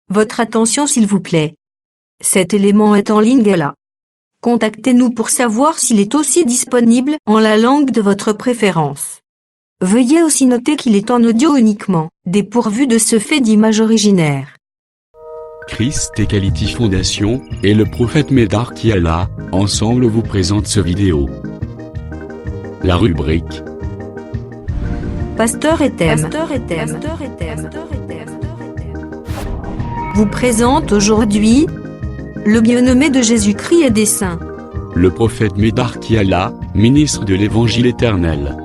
Votre attention s'il vous plaît. Cet élément est en ligne là. Contactez-nous pour savoir s'il est aussi disponible en la langue de votre préférence. Veuillez aussi noter qu'il est en audio uniquement, dépourvu de ce fait d'image originaire. Christ Equality Foundation et le prophète Médard Kiala, ensemble vous présentent ce vidéo. La rubrique Pasteur et thème. Vous présente aujourd'hui le bien-aimé de Jésus-Christ et des saints. Le prophète Médard Kiala, ministre de l'Évangile éternel.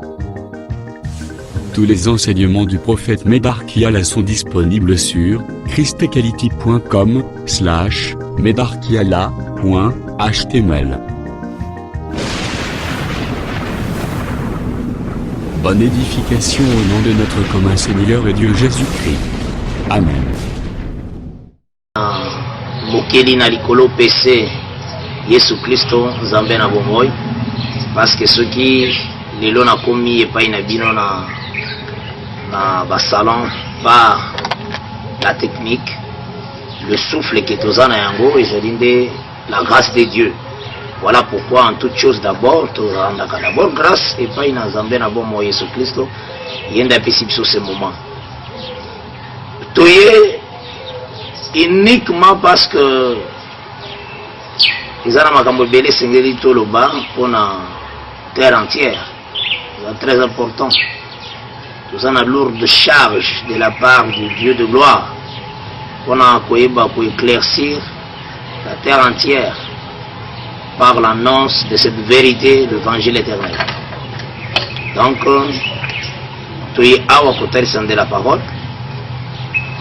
Tous les enseignements du prophète Médard Kiala sont disponibles sur christequality.com/medarkiala.html. Bonne édification au nom de notre commun Seigneur et Dieu Jésus-Christ. Amen. Mokeli na likolo PC Yesu Kristo Nzambe na bomoi, parce que ceux qui lelo na komi epai na bino na basalon par la technique, le souffle que tozana yango ezali la grâce de Dieu. Voilà pourquoi en toute chose d'abord tozandaka d'abord grâce epai na Nzambe na bomoi Yesu Kristo yenda pesi biso ce moment. Toye uniquement parce que ils ont makambo belé sengeli toloba pour la terre entière. C'est très important. Nous avons une lourde charge de la part du Dieu de gloire pour éclaircir la terre entière par l'annonce de cette vérité, l'évangile éternel. Donc, tu es à de la parole,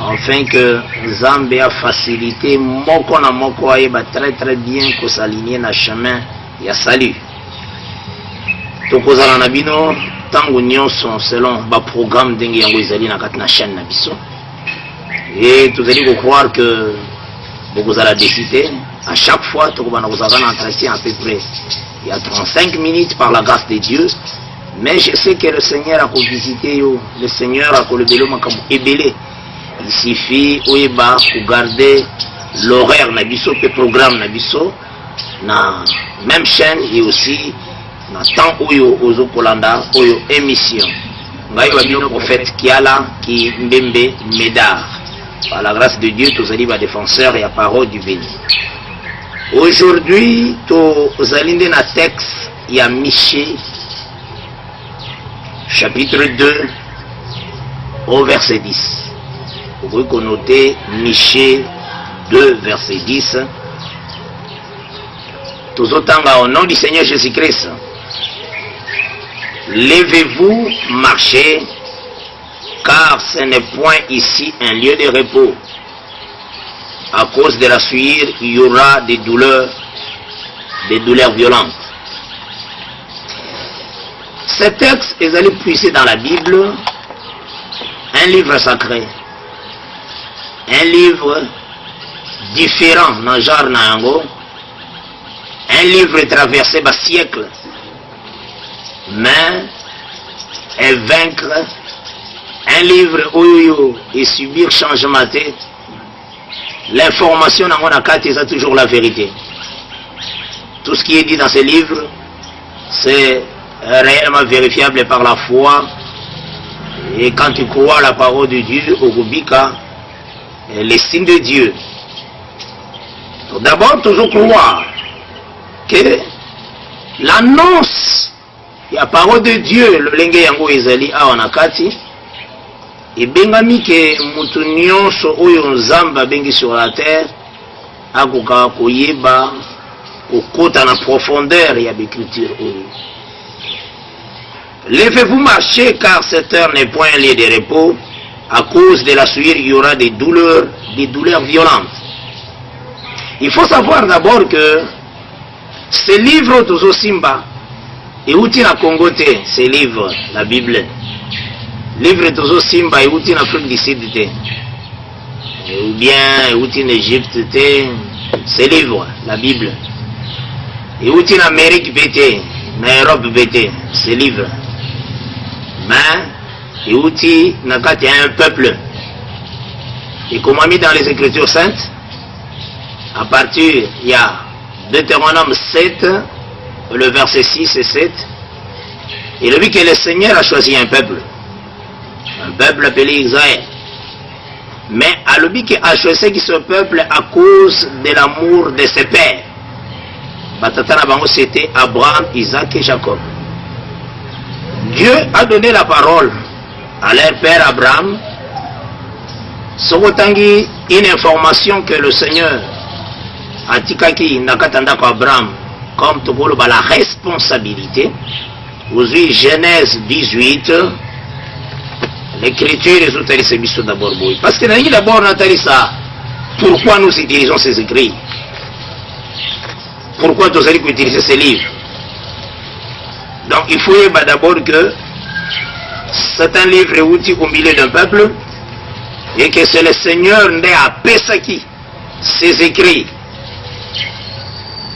afin que Nzambe a facilité moko na moko ayeba très très bien que s'aligner na chemin ya salut. Tokozala na bino tango nyonso selon ba programme ndenge yango ezali na kati na chaîne na biso. Et vous allez croire que bokozala décider à chaque fois tokobana kozala na entretien à peu près il y a 35 minutes par la grâce de Dieu. Mais je sais que le Seigneur a visité yo, le Seigneur a kolobelo makambo ebele. Il suffit de garder l'horaire nabiso, le programme nabiso, na même chaîne et aussi na temps où ozo kolanda oyo émission. Ngai wabino prophète Kiala qui Mbembe Médard. Par la grâce de Dieu, tous allez défenseurs et à parole du béni. Aujourd'hui, tous allez na texte il y a Michée chapitre 2 au verset 10. Vous pouvez connoter Michée 2, verset 10. Tous autant au nom du Seigneur Jésus-Christ. Levez-vous, marchez, car ce n'est point ici un lieu de repos. À cause de la sueur, il y aura des douleurs violentes. Ce texte est allé puiser dans la Bible, un livre sacré. Un livre différent dans le genre Nango, un livre traversé par siècles, mais et vaincre, un livre où et subir changement. L'information dans mon acte c'est toujours la vérité. Tout ce qui est dit dans ce livre, c'est réellement vérifiable par la foi. Et quand tu crois à la parole de Dieu, au Gubika, l'estime de Dieu. D'abord, toujours croire que l'annonce, la parole de Dieu, le lenge yango ezali awanakati, et bengami que mutu nyonso oyo nzamba bengi sur la terre, akoka koyeba, kokota na profondeur ya l'écriture oyo. Levez-vous marcher car cette heure n'est point un lieu de repos. À cause de la sueur, il y aura des douleurs violentes. Il faut savoir d'abord que ce livre Tozo Simba et outil na Congote, ce livre, la Bible. Livre Tozo Simba et outil na Afrique du Sud, ou bien outil en Égypte, ce livre, la Bible. Et outil en Amérique, na Europe, ce livre. Mais et outil n'a qu'à un peuple Et comme on a mis dans les Écritures saintes, à partir, il y a Deutéronome 7, le verset 6 et 7, il a vu que le Seigneur a choisi un peuple appelé Israël. Mais à l'objet qu'il a choisi ce peuple à cause de l'amour de ses pères. C'était Abraham, Isaac et Jacob. Dieu a donné la parole à leur père Abraham. Sokotangi une information que le Seigneur a tikaki nakatanda ko Abraham comme tokolo ba la responsabilité. Aujourd'hui Genèse 18. L'écriture est autorisée d'abord. Parce que d'abord ça. Pourquoi nous utilisons ces écrits? Pourquoi nous allons utiliser ces livres? Donc il faut d'abord que c'est un livre outil au milieu d'un peuple et que c'est le Seigneur né à Pesaki, ces écrits.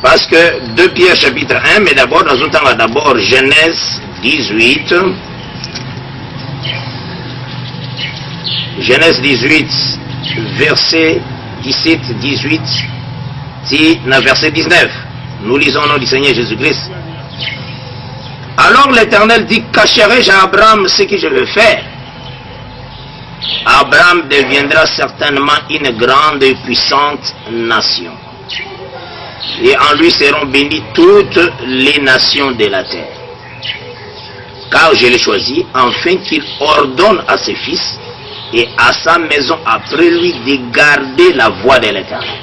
Parce que 2 Pierre chapitre 1, mais d'abord nous avons d'abord Genèse 18. Genèse 18, verset 17-18, verset 19. Nous lisons au nom du Seigneur Jésus-Christ. Alors l'Éternel dit, cacherai-je à Abraham ce que je veux faire? Abraham deviendra certainement une grande et puissante nation. Et en lui seront bénies toutes les nations de la terre. Car je l'ai choisi, afin qu'il ordonne à ses fils et à sa maison après lui de garder la voie de l'Éternel.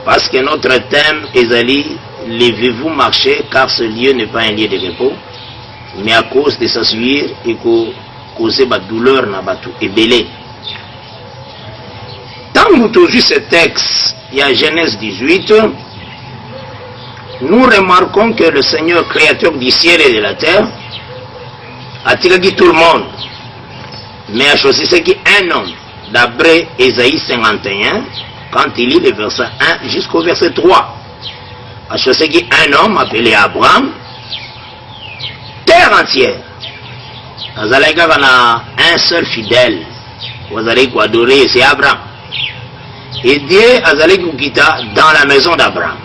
Parce que notre thème est allé, levez-vous, marchez, car ce lieu n'est pas un lieu de repos, mais à cause de s'assurer et causer la douleur n'a pas tout et belé. Tant que nous avons vu ce texte, il y a Genèse 18, nous remarquons que le Seigneur créateur du ciel et de la terre a tiré tout le monde. Mais a choisi ce qui est un homme, d'après Ésaïe 51, quand il lit le verset 1 jusqu'au verset 3. A choisi qui est un homme appelé Abraham, terre entière. Vous allez avoir un seul fidèle, vous allez adorer, c'est Abraham. Et Dieu allait vous quitter dans la maison d'Abraham.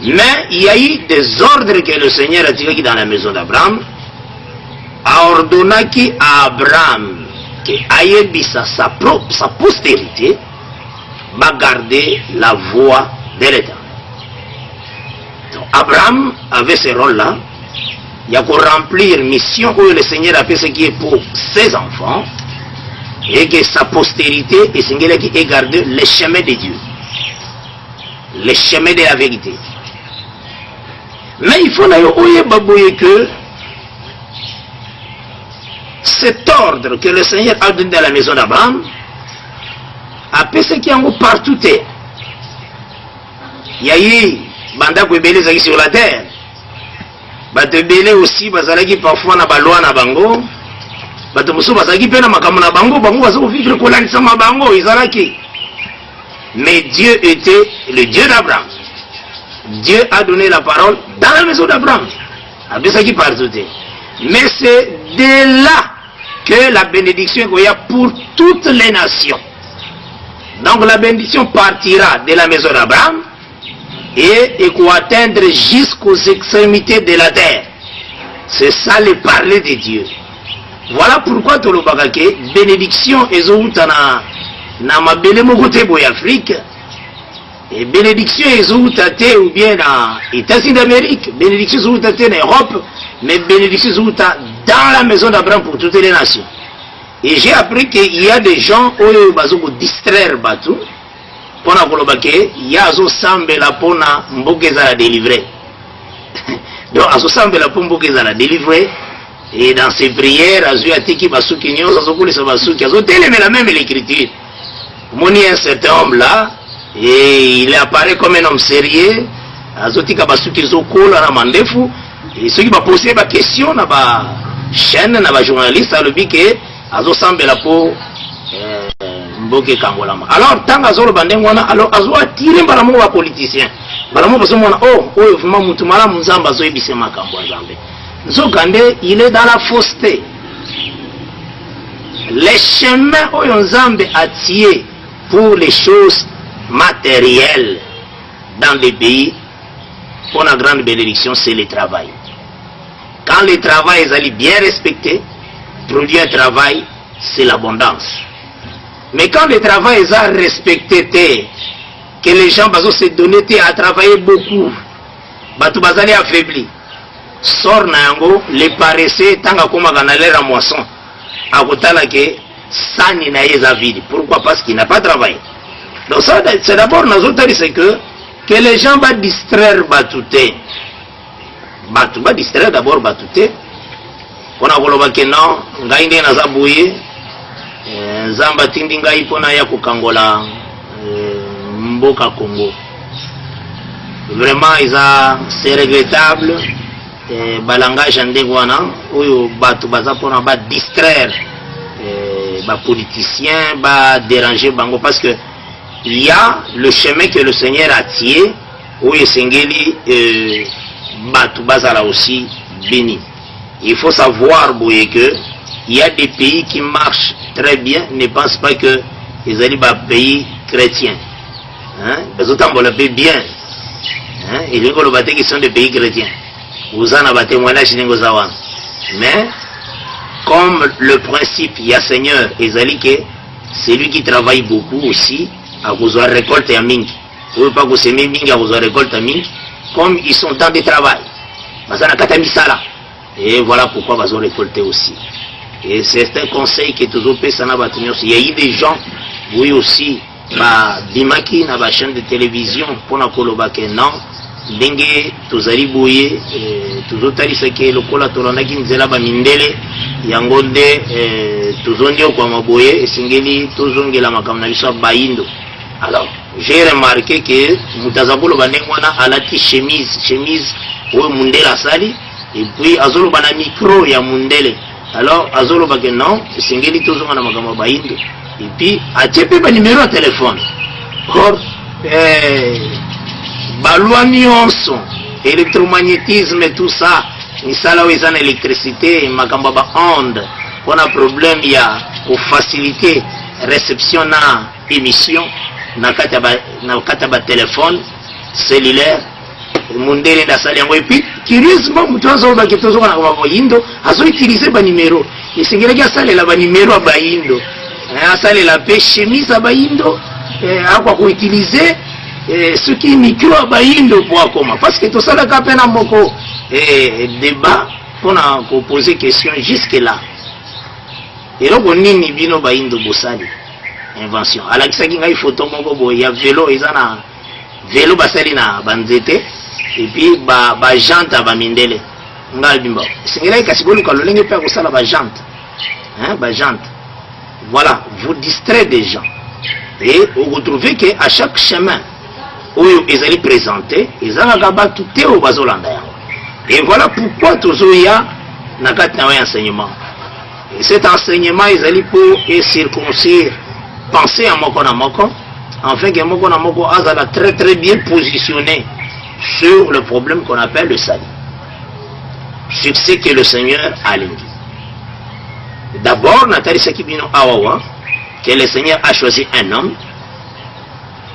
Mais il y a eu des ordres que le Seigneur a tirés dans la maison d'Abraham, a ordonné à Abraham que Aïebissa, sa postérité, va garder la voie de l'Éternel. Donc Abraham avait ce rôle-là. Il y a pour remplir une mission où le Seigneur a fait ce qui est pour ses enfants et que sa postérité est celle qui est gardée le chemin de Dieu, le chemin de la vérité. Mais il faut que cet ordre que le Seigneur a donné dans la maison d'Abraham a fait ce qui est en partout. Il y a eu Bandako Ebele sur la terre. Batebele aussi bazalaki parfois na balwa na bango. Batomuso bazalaki pe na makambo na bango, bango bazo vivre kolanisa mabango izalaki. Mais Dieu était le Dieu d'Abraham. Dieu a donné la parole dans la maison d'Abraham. Abesaki partout. Mais c'est de là que la bénédiction qu'il y a pour toutes les nations. Donc la bénédiction partira de la maison d'Abraham et pour atteindre jusqu'aux extrémités de la terre. C'est ça le parler de Dieu. Voilà pourquoi tout le bagage bénédiction ezouta na mabele mokote boy Afrique et bénédiction ezouta te ou bien na États-Unis d'Amérique, bénédiction ezouta te en Europe, mais bénédiction ezouta dans la maison d'Abraham pour toutes les nations. Et j'ai appris qu'il y a des gens où ils vont distraire bateau pour il y a des sambela pour la délivrer. Donc, à ce sambela pour la délivrer. Et dans ses prières, Azuatiki Basuki Nyon, Azokuli Sabasuki, Azotele, mais la même l'écriture. Moni un certain homme là, et il apparaît comme un homme sérieux. Azotika Basuki Zokolo, Ramandefu. Et ceux qui vont poser des questions, dans la chaîne, dans la journaliste, à l'objet, Azosambela pour Mboke Kangolama. Alors, tant qu'Azolo Bandengwana, alors Azo a tiré par l'amour à politicien. Par l'amour, parce que vraiment, Moutoumala Mouzamba, Zoé Bissema Kambo Zambé. Zogande, il est dans la fausseté. les chemins où Nzambe a tiré pour les choses matérielles dans les pays, pour la grande bénédiction, c'est le travail. Quand le travail est bien respecté, produire un travail, c'est l'abondance. Mais quand le travail est respecté, que les gens vont se donner à travailler beaucoup, batu bazali affaibli. Sort nango, les paresseux, tant qu'on a gagné la moisson, à côté là que ça n'a pas vide. Pourquoi? Parce qu'il n'a pas travaillé. Donc ça, c'est d'abord nos autres, c'est que les gens vont distraire batouté. Batou va distraire d'abord batouté. On a voulu que non, ngaïndé na zabouye, zamba tindi ngaï pona ya kukangola mboka Congo. Vraiment, c'est regrettable. Balangage ndengwana, où batou baza pona ba distraire, ba politicien, ba déranger bango parce que il y a le chemin que le Seigneur a tiré, où il s'engeli batou bazala aussi béni. Il faut savoir que il y a des pays qui marchent très bien, ne pense pas que ils allaient des pays chrétiens. Les autres ont le pays bien. Ils ont qui sont des pays chrétiens. Vous en avez témoignage. Mais comme le principe, il y a Seigneur, c'est lui qui travaille beaucoup aussi, à vous récolter à Ming. Vous ne pouvez pas vous semer Ming à vous récolter à Ming, comme ils sont dans des travail. Et voilà pourquoi ils ont récolté aussi. Et c'est un conseil qui est toujours fait. Il y a eu des gens, oui aussi, bimaki na ba chaîne de télévision pour na kolobake non ndenge tozali boye tozotali ke lokola tolonaki nzela ba mindele yango nde tozondi kwa maboye esengeli tozongela makambo na biso bayindo. Alors j'ai remarqué que mutazabolo bandengwana alati chemise oyo mundela sali et puis azolo bana micro ya mundele. Alors azolo bake non esengeli tozonga na makambo bayindo. Et puis, à Tchépé, le numéro de téléphone. Or, balouanion, électromagnétisme et tout ça, il y a une électricité, il y a une onde, on a un problème, il y a une facilité, réception na émission, na kataba téléphone, cellulaire, mundele na sali yango. Et puis, curieusement, mutuazo ba kitozo na kwa yindo, azo utiliser ba numéro. Et c'est qu'il y a ça les ba numéro ba yindo. Ça les la chemise à bayindo à quoi utiliser ce qui micro à bayindo pour comment parce que tout ça la capena moko débat pour na poser question jusque là et donc on nini bino bayindo bosali invention ala kisaki ngai photo moko bo ya vélo ezana vélo basali na banzete et puis ba jante ba mindele ngal bimba singela kasibolu kalolenge pe ko sala ba jante ba jante. Voilà, vous distrayez des gens. Et vous retrouvez qu'à chaque chemin où ils allaient présenter, ils allaient tout au Bazolanda. Et voilà pourquoi toujours il y a un enseignement. Et cet enseignement, ils allaient pour circoncire, penser à Moko, afin que Moko a très très bien positionné sur le problème qu'on appelle le salut. Succès que le Seigneur a lingué. D'abord, Nathalie Sakibino Awawa, que le Seigneur a choisi un homme,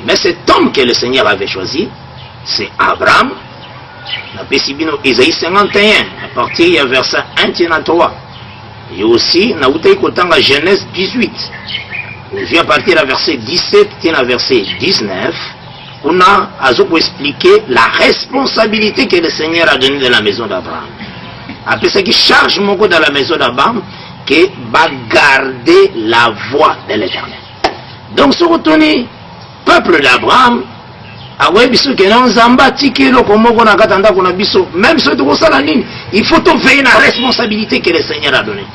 mais cet homme que le Seigneur avait choisi, c'est Abraham. Napesibino Isaïe 51, à partir du verset 1 à 3. Et aussi, Naoutaï Kotanga Genèse 18. Et à partir du verset 17 à verset 19, on a pour expliquer la responsabilité que le Seigneur a donnée dans la maison d'Abraham. Après ça, qui charge mon dans la maison d'Abraham, qui va garder la voie de l'Éternel. Donc, ce retourné, peuple d'Abraham, même ceux qui il faut veiller la responsabilité que le Seigneur a donnée.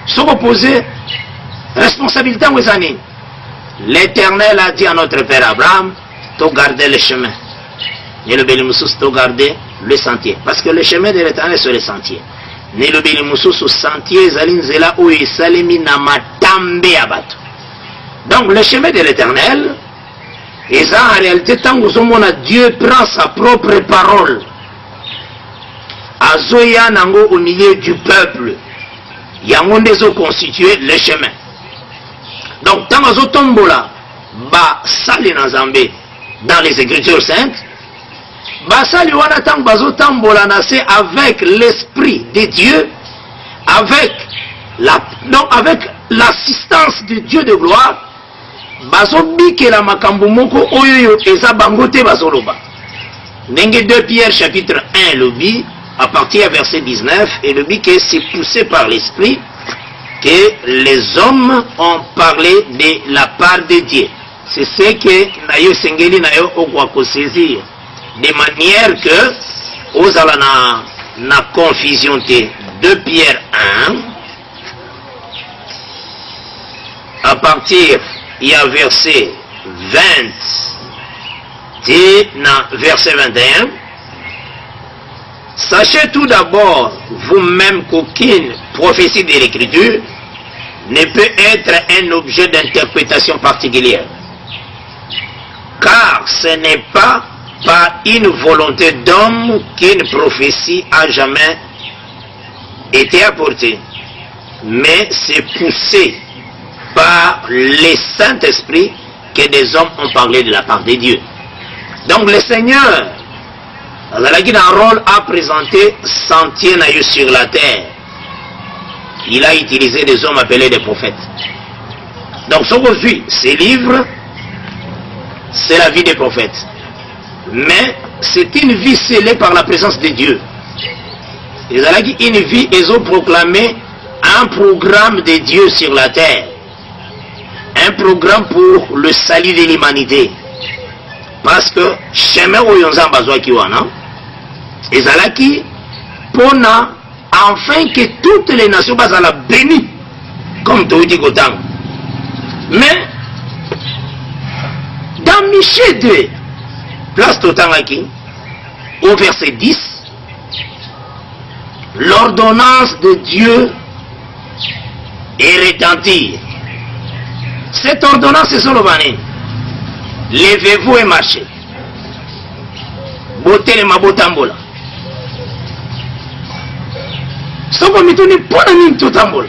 Se reposer, responsabilité aux années. L'Éternel a dit à notre père Abraham, de garder le chemin. Et le bélimoussous, de garder le sentier. Parce que le chemin de l'Éternel, c'est le sentier. Ne le bélimoussous, sentier, zalinzela, où il salimi namatambe abato. Donc, le chemin de l'Éternel, et ça, en réalité, tant que Dieu prend sa propre parole, Azoya Nango au milieu du peuple, yango ndezo constituer le chemin. Donc tant que tombola ba sali na Nzambe dans les Écritures saintes, ba sali wana tant bazo tambola na se avec l'esprit de Dieu, avec l'assistance de Dieu de gloire, bazo bikela makambo moko oyo eza bango te bazoloba. Ndenge 2 Pierre chapitre 1 lobi à partir du verset 19 et lobi que c'est poussé par l'esprit que les hommes ont parlé de la part de Dieu. C'est ce que nayo sengeli nayo okwa ko saisir de manière que ozala na confusion te. 2 Pierre 1 à partir il y a verset 20 et verset 21. Sachez tout d'abord vous-même qu'aucune prophétie de l'Écriture ne peut être un objet d'interprétation particulière, car ce n'est pas par une volonté d'homme qu'une prophétie a jamais été apportée, mais c'est poussé par le Saint-Esprit que des hommes ont parlé de la part de Dieu. Donc le Seigneur, dans un rôle à présenter sentier sur la terre, il a utilisé des hommes appelés des prophètes. Donc ce qu'on suit, ces livres, c'est la vie des prophètes. Mais c'est une vie scellée par la présence de Dieu. Ils ont une vie, ils ont proclamé un programme de Dieu sur la terre. Un programme pour le salut de l'humanité. Parce que chemin où yon zamba zwa kiwana, ezalaki pona afin que toutes les nations bazala bénies comme Toudi Gotam. Mais dans Michée 2, place Totangaki, au verset 10, l'ordonnance de Dieu est retentie. Cette ordonnance est sur le bané. Levez-vous et marchez. Botele mabotambola. Soko mituni pona nini totambola.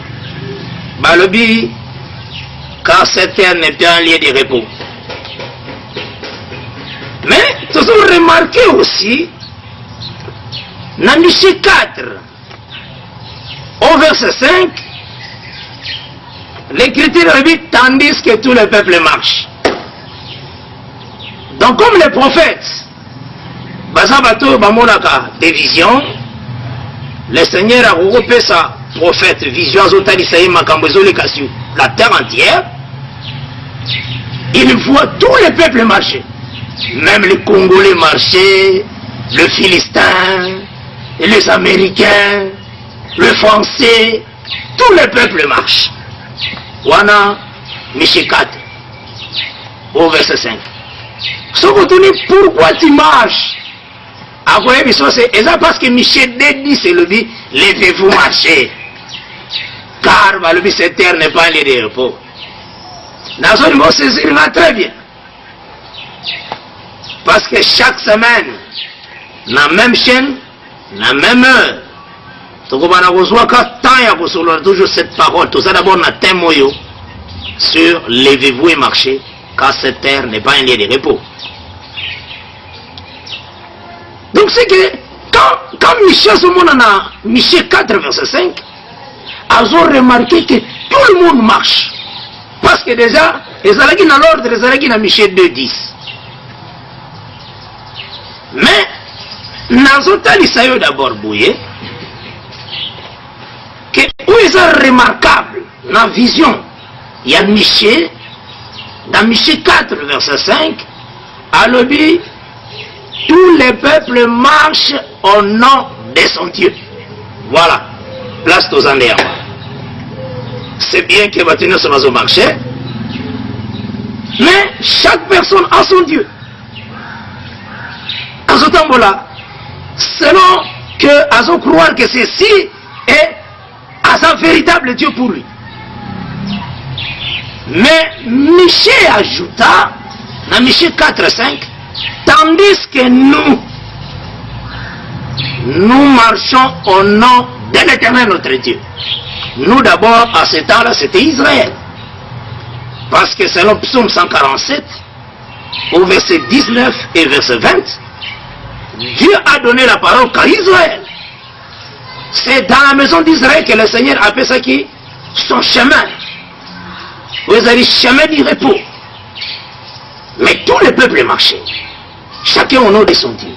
Balobi, car cette terre n'est pas un lieu de repos. Mais, nous avons remarqué aussi, dans Michée 4, au verset 5, l'Écriture dit, tandis que tout le peuple marche. Donc comme les prophètes, Bazabato Bamonaka des visions, le Seigneur a regroupé sa prophète vision la terre entière. Il voit tous les peuples marcher. Même les Congolais marcher, le Philistin, les Américains, le Français, tous les peuples marchent. Wana Michée 4 au verset 5. Pourquoi tu marches? C'est parce que Michée 2 dit, c'est le but, levez-vous marcher. Car le but, cette terre n'est pas un lieu de repos. Dans ce niveau, c'est très bien. Parce que chaque semaine, dans la même chaîne, dans la même heure, toujours cette parole, tout ça d'abord on a thème sur levez-vous et marchez, car cette terre n'est pas un lieu de repos. Donc c'est que quand Michée Michée 4 verset 5, ils ont remarqué que tout le monde marche. Parce que déjà, ils ont dans l'ordre, ils ont dans Michée 2 10. Mais, dans d'abord bouillé, que où ils sont remarquables dans la vision, il y a Michée, dans Michée 4 verset 5, à l'objet, tous les peuples marchent au nom de son Dieu. Voilà, place aux Andéens. C'est bien que maintenant ça va marcher, mais chaque personne a son Dieu. À ce temps-là, selon que Azo croire que ceci est un véritable Dieu pour lui. Mais Michée ajouta, dans Michée 4, 5, tandis que nous marchons au nom de l'Éternel notre Dieu. Nous d'abord, à ce temps-là, c'était Israël. Parce que selon Psaume 147, au verset 19 et verset 20, Dieu a donné la parole qu'à Israël. C'est dans la maison d'Israël que le Seigneur appelle ça qui son chemin. Vous avez le chemin du repos. Mais tous les peuples marchaient. Chacun au nom de son Dieu.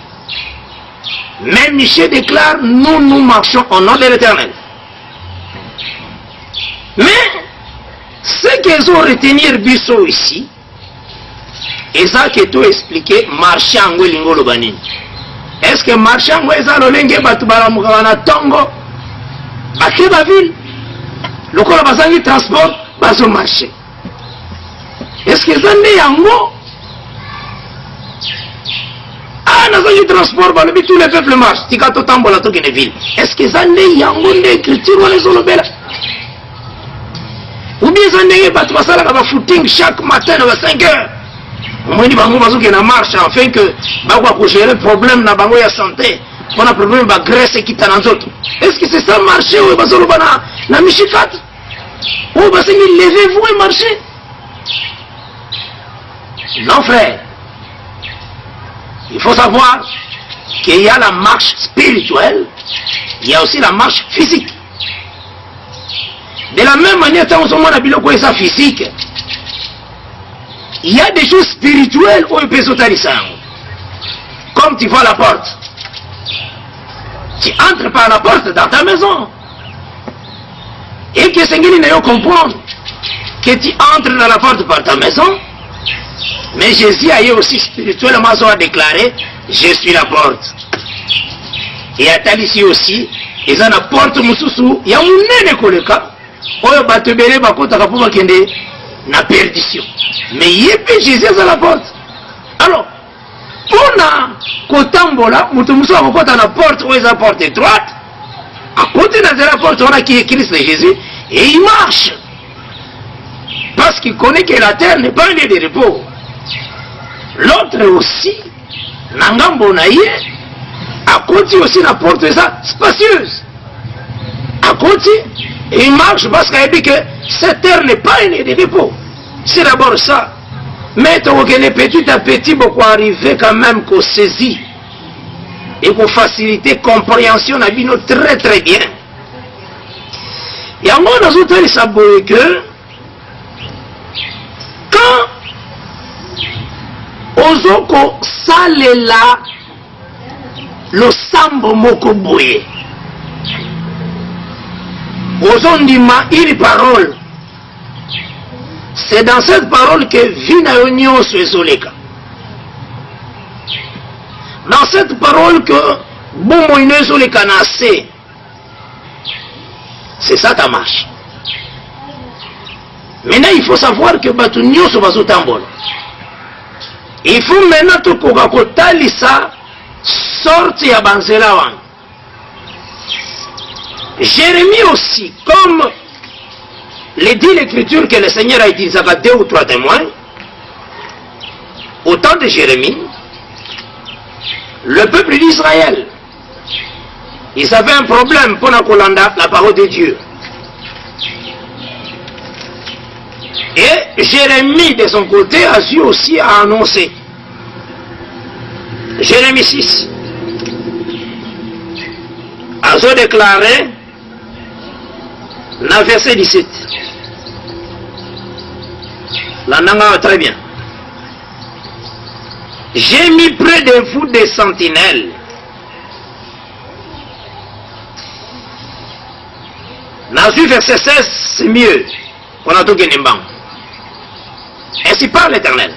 Même Michel déclare, nous marchons au nom de l'Éternel. Mais, ce qu'ils ont retenu Bisso ici, et ça que tu expliqué, marcher en Lingo Lobanin. Est-ce que marcher en Lolenge Batubala Mukavana Tongo, Bakeba ville, le corps de transport, baso marché. Est-ce que ça n'est yango? Ah, dans le transport, tous les peuples marchent. Tikato Tambola Tokene ville. Est-ce que ça n'est yango l'écriture ou les olobela? Ou bien ça n'est pas tout ça, là, va footing chaque matin à 5 heures. Moi, je vais na marche afin que je gérer le problème na bango ya santé. On a problème de graisse qui est dans autres. Est-ce que c'est ça marcher ou est-ce que c'est na michikat? Ou est-ce que levez-vous et marchez? Non, frère. Il faut savoir qu'il y a la marche spirituelle, il y a aussi la marche physique. De la même manière, quand on a biloko ça physique, il y a des choses spirituelles où on peut sauter. Comme tu vois la porte. Tu entres par la porte dans ta maison. Et que Seigneur ne comprendre que tu entres dans la porte par ta maison. Mais Jésus a aussi spirituellement déclaré, je suis la porte. Et à Talissi aussi, ils ont la porte Moussousou, il y a un nez koleka, oyo batebele bakota kapuma kende na perdition. Mais Jésus est à la porte. Alors, pour na kotambola, mutumoussou a kokota na porte, ou la porte droite, à côté de la porte, on a qui est Christ et Jésus, et il marche. Parce qu'il connaît que la terre n'est pas un lieu de repos. L'autre aussi, Nangambo Naye, à côté aussi la porte ça spacieuse. À côté, il marche parce qu'il dit que cette terre n'est pas un lieu de repos. C'est d'abord ça. Mais petit à petit, beaucoup arriver quand même qu'on saisit et qu'on facilite compréhension à bino très très bien. Et en moi, nous avons savoir que quand Ozoko salela le sambo moko boye, Ozondima une parole. C'est dans cette parole que vina union suezoleka. Dans cette parole que bon inezoleka nase. C'est ça ta marche. Maintenant il faut savoir que batu nyoso bazotambola. Il faut maintenant tout kokakotalisa sorte ya banzela wana. Jérémie aussi, comme le dit l'écriture que le Seigneur a utilisé à 2 ou 3 témoins, au temps de Jérémie, le peuple d'Israël, ils avaient un problème pour la parole de Dieu. Et Jérémie, de son côté, a su aussi annoncer. Jérémie 6 a déclaré, dans verset 17. La nanga très bien. J'ai mis près de vous des sentinelles. Dans le verset 16, c'est mieux. On a tout gagné. Ainsi parle l'Éternel.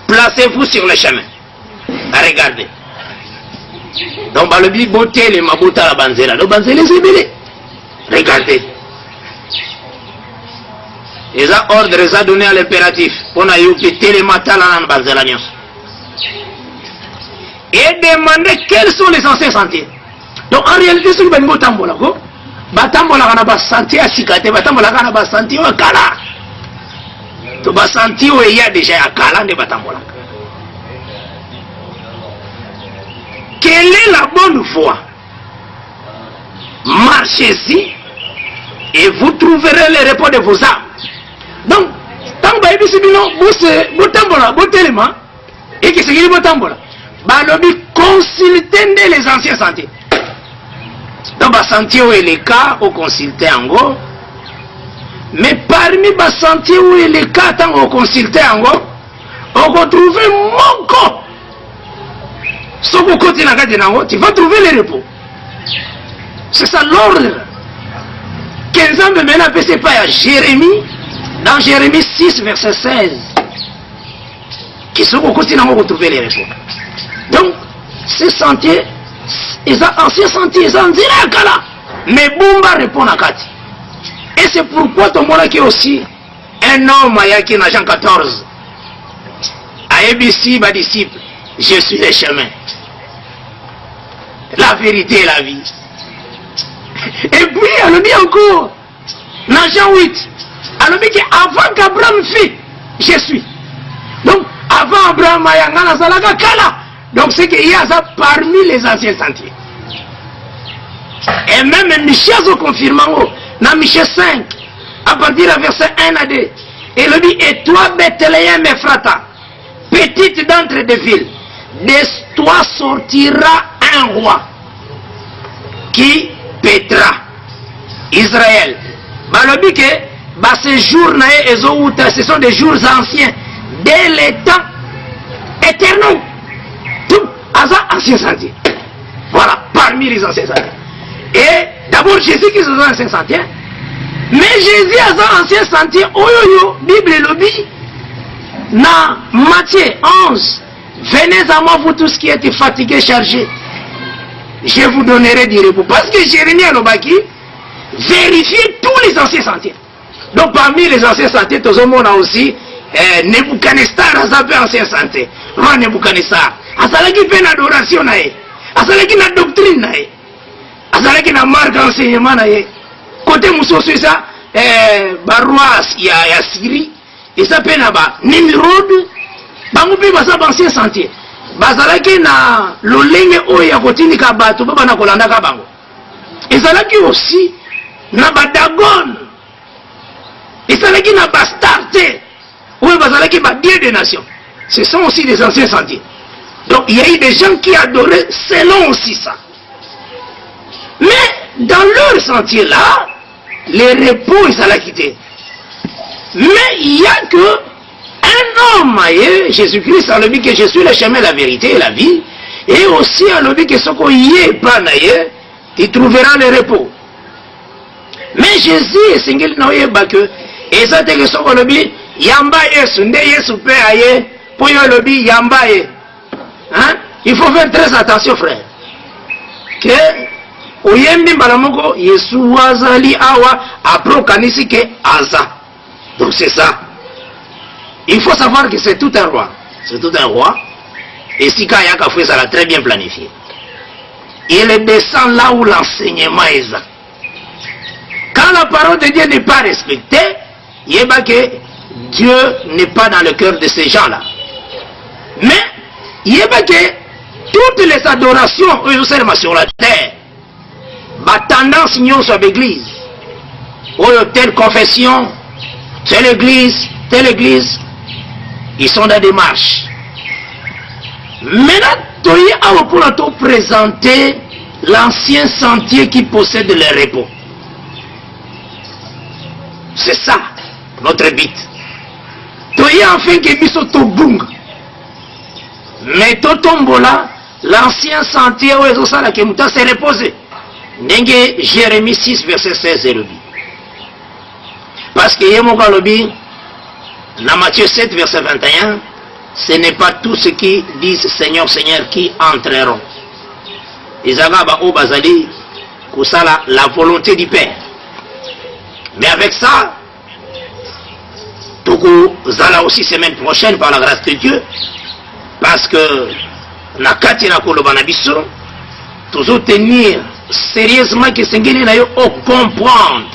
Placez-vous sur le chemin. Regardez. Donc, le bi beauté, les mabouta la banzela. Le banzela, c'est belé. Regardez. Ils ont ordre, ils ont donné à l'impératif. On a eu que télématin là dans banzela. Et demander quels sont les anciens sentiers. Donc, en réalité, c'est une bonne tambola. Batambola kana ba sentier à sikate, batambola kana ba sentier à kala. To ba sentier où il y a déjà à kala ne batambola. Quelle est la bonne voie? Marchez-y et vous trouverez le repos de vos âmes. Donc, tant que vous tambola, vous téléma, et que c'est qui vous tambola, balobi consultez les anciens sentiers. Donc, bah sentier où est le cas, au consulter en gros. Mais parmi les sentiers où est le cas, tant au consulter en gros, on va trouver mon corps. Sauf au côté de la gare de Nango, tu vas trouver le repos. C'est ça l'ordre. 15 ans de maintenant, c'est pas à Jérémie, dans Jérémie 6, verset 16. Qui sont au côté de Nango, vous trouvez les repos. Donc, ces sentiers, les anciens sentiers, ils ont dit là, mais Bumba répond à Kati. Et c'est pourquoi ton monde qui est aussi un homme qui est dans Jean 14. À ABC, ma disciple, je suis le chemin, la vérité et la vie. Et puis, elle dit encore, dans Jean 8, elle dit qu'avant qu'Abraham fit, je suis. Donc, avant Abraham, il y a un Kala. Donc, c'est qu'il y a ça parmi les anciens sentiers. Et même Michel se confirme dans Michel 5, à partir du verset 1 à 2, il dit, et toi, Bethléem Ephrata, petite d'entre des villes, de toi sortira un roi qui pétra Israël. Balobi que ces jours ce sont des jours anciens, dès les temps éternels. Tout ancien sentier. Voilà, parmi les anciens sentiers. Et d'abord Jésus qui est dans l'ancien sentier, mais Jésus a un ancien sentier. Oyoyo, Bible lobby. Dans Matthieu 11, venez à moi vous tous qui êtes fatigués, chargés, je vous donnerai du repos. Parce que Jérémie a l'obaki vérifier tous les anciens sentiers. Donc parmi les anciens sentiers, tout le monde a aussi Nebuchadnezzar a zappé ancien sentier. Roi Nebuchadnezzar. Azalaki fait une adoration, azalaki une doctrine, azalaki une marque d'enseignement. Côté Mousso Suissa, Baroise, il y a Syrie. Et ça peut être Nimrod, bangupi basa ancien sentier. Bazalaki na lolenge oya kotini kabatu baba na kolanda kabango. Et zalaki aussi na Dagon. Et zalaki na Bastarte. Ou bazalaki ba dieu des nations. Ce sont aussi des anciens sentiers. Donc il y a eu des gens qui adoraient selon aussi ça. Mais dans leur sentier là, les repos ils s'allaient quitter. Mais il n'y a que un homme, Jésus-Christ a dit que je suis le chemin, la vérité et la vie. Et aussi a dit que ce qu'on y est pas, il trouvera le repos. Mais Jésus est single n'a que et ça c'est que ce qu'on dit yamba yesu nde yesu pe aye pour yo lobi yamba ye. Hein? Il faut faire très attention frère. Que oyembi balamoko yesu wazali awa apro kanisi ke aza. Donc c'est ça. Il faut savoir que c'est tout un roi. C'est tout un roi. Et si Kayaka fait ça l'a très bien planifié. Il descend là où l'enseignement est là. Quand la parole de Dieu n'est pas respectée, il y a que Dieu n'est pas dans le cœur de ces gens-là. Mais il y a que toutes les adorations sur la terre, ma tendance n'y sur l'église. Ou telle confession, telle église, ils sont dans des marches. Maintenant, tu as pour présenter l'ancien sentier qui possède le repos. C'est ça, notre but. Tu as enfin que biso to bung. Mais to tombola, l'ancien sentier où est ça la kemuta s'est reposé. N'enge Jérémie 6, verset 16 et le dit. Parce que Yemoka Lobi, dans Matthieu 7, verset 21, ce n'est pas tous ceux qui disent Seigneur, Seigneur qui entreront. Isagaba Obazali, Kusala, la volonté du Père. Mais avec ça, Togo Zala aussi semaine prochaine par la grâce de Dieu, parce que Nakati Nakolobanabiso, toujours tenir sérieusement que Sengeli n'a eu au comprendre,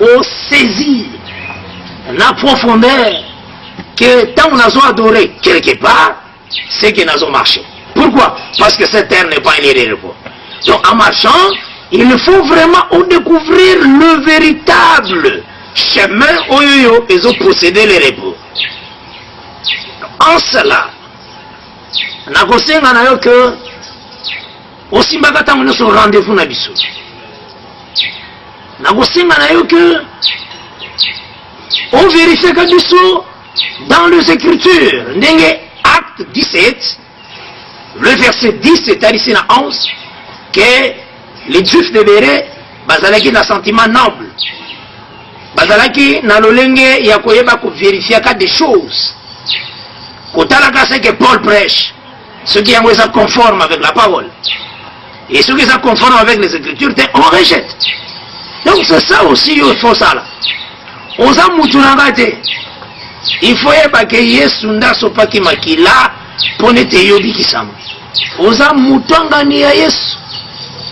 au saisir, la profondeur, que tant qu'on a adoré quelque part, c'est que nous avons marché. Pourquoi? Parce que cette terre n'est pas une lieu de repos. Donc en marchant, Il faut vraiment découvrir le véritable chemin où ils ont procédé les repos. En cela, nakosenga na yo que aussi mbakata mona so rendez-vous na biso. Nakosenga na yo que on vérifie que biso dans les Écritures, ndenge acte 17, le verset 10, c'est-à-dire ici na 11, que les Juifs de Béré bazalaki na sentiment noble, bazalaki na lolenge ya koyeba ko vérifier des choses. Kotalaka c'est que Paul prêche, ceux qui sont conformes avec la parole, et ceux qui sont conformes avec les Écritures, on rejette. Donc c'est ça aussi, il faut ça là. Oza mutunangate, il faut que Yesu ndaso paki makila ponete yobi kisama. Oza mutangani ya Yesu.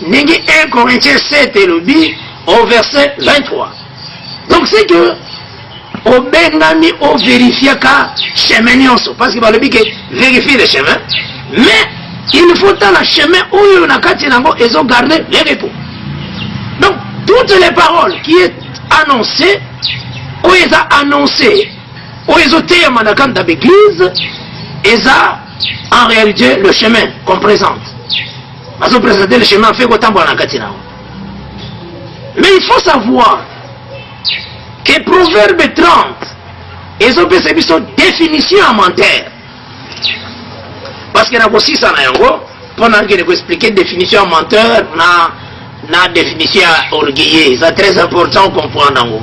Nengi 1 Corinthiens 7 elobi au verset 23. Donc c'est que au bengami au vérifier ka chemin nyonso, parce que va le que vérifier le chemin, mais il faut dans le chemin où na kati nango ils ont gardé les repos. Donc toutes les paroles qui est annoncées, où ils ont annoncé, où ils ont été dans l'église, ils ont en réalité le chemin qu'on présente. Parce qu'on présente le chemin fait autant pour la katina. Mais il faut savoir que Proverbe 30, ils ont fait une définition en menteur. Parce qu'il y a aussi ça, pendant que je expliquer définition en menteur, na définition orgueilleuse, c'est très important de comprendre.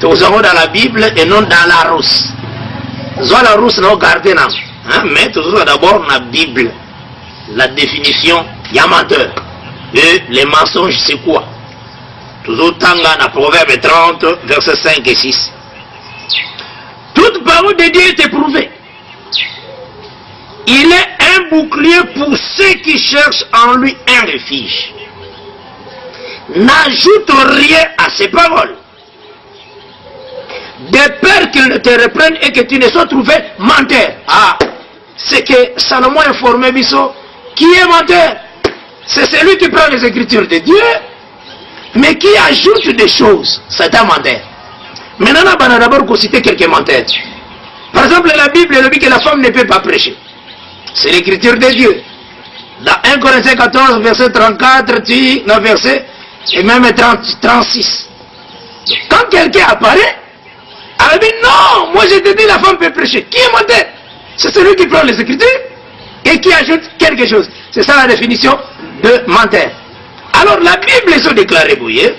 Nous avons dans la Bible et non dans la rousse. Soit la rousse, nous gardons, mais toujours d'abord dans la Bible, la définition, il y a menteur. Et les mensonges, c'est quoi? Toujours tanga dans Proverbe 30, versets 5 et 6. Toute parole de Dieu est éprouvée. Il est un bouclier pour ceux qui cherchent en lui un refuge. N'ajoute rien à ces paroles, de peur qu'ils ne te reprennent et que tu ne sois trouvé menteur. Ah, c'est que Salomon a informé Bisso, qui est menteur? C'est celui qui prend les Écritures de Dieu, mais qui ajoute des choses. C'est un menteur. Maintenant, on va d'abord citer quelques menteurs. Par exemple, la Bible dit que la femme ne peut pas prêcher. C'est l'Écriture de Dieu. Dans 1 Corinthiens 14, verset 34, dans verset, et même 36. Quand quelqu'un apparaît, elle dit non, moi je te dis la femme peut prêcher. Qui est menteur? C'est celui qui prend les Écritures et qui ajoute quelque chose. C'est ça la définition de menteur. Alors la Bible est déclarée, vous voyez.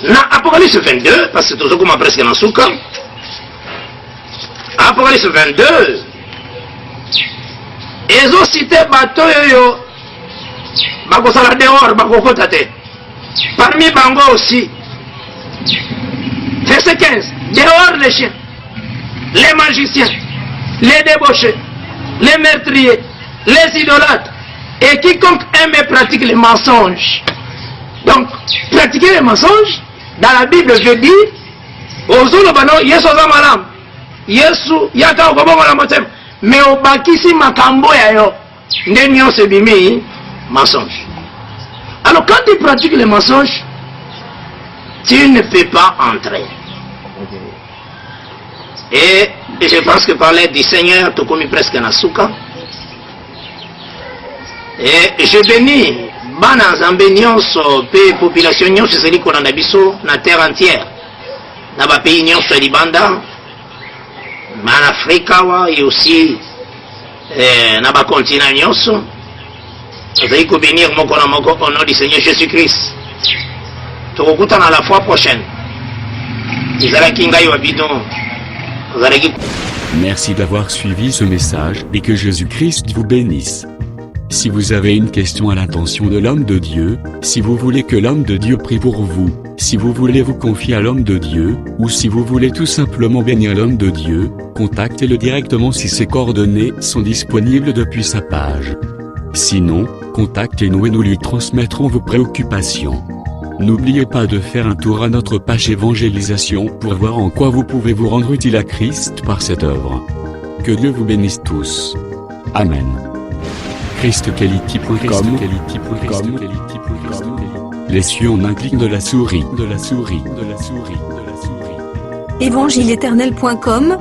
Dans Apocalypse 22, parce que c'est toujours comme presque dans Souka. Apocalypse 22, ils ont cité bateau yo, bakosala dehors, bakokotate. Parmi Bango aussi. Verset 15. Dehors les chiens, les magiciens, les débauchés, les meurtriers, les idolâtres, et quiconque aime et pratique les mensonges. Donc, pratiquer les mensonges, dans la Bible, je dis, Ozulu bano, Yesu zamalam, Yesu yaka okobongo la motem, mais au bakisi makambo ya yo, ndenyo se bimi, mensonge. Alors, quand tu pratiques les mensonges, tu ne peux pas entrer. Et je pense que parler du Seigneur, tout comme presque Nasuka. Et je bénis, bana zambe nyonso, pe population nyonso, c'est qu'on a biso, na terre entière. Na ba pays nyonso libanda, en Afrique, et aussi, na ba continent nyonso. Vous allez bénir mon au nom du Seigneur Jésus-Christ. Tu recoutes à la fois prochaine. Merci d'avoir suivi ce message et que Jésus-Christ vous bénisse. Si vous avez une question à l'intention de l'homme de Dieu, si vous voulez que l'homme de Dieu prie pour vous, si vous voulez vous confier à l'homme de Dieu, ou si vous voulez tout simplement bénir l'homme de Dieu, contactez-le directement si ses coordonnées sont disponibles depuis sa page. Sinon, contactez-nous et nous lui transmettrons vos préoccupations. N'oubliez pas de faire un tour à notre page évangélisation pour voir en quoi vous pouvez vous rendre utile à Christ par cette œuvre. Que Dieu vous bénisse tous. Amen. ChristQuality.com. Les cieux en un clic de la souris. Évangile-éternel.com,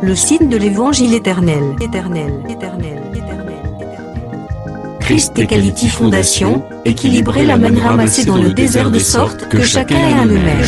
le site de l'évangile éternel. Christ et Quality Fondation, équilibrer la manne ramassée dans le désert de sorte que chacun ait un maire.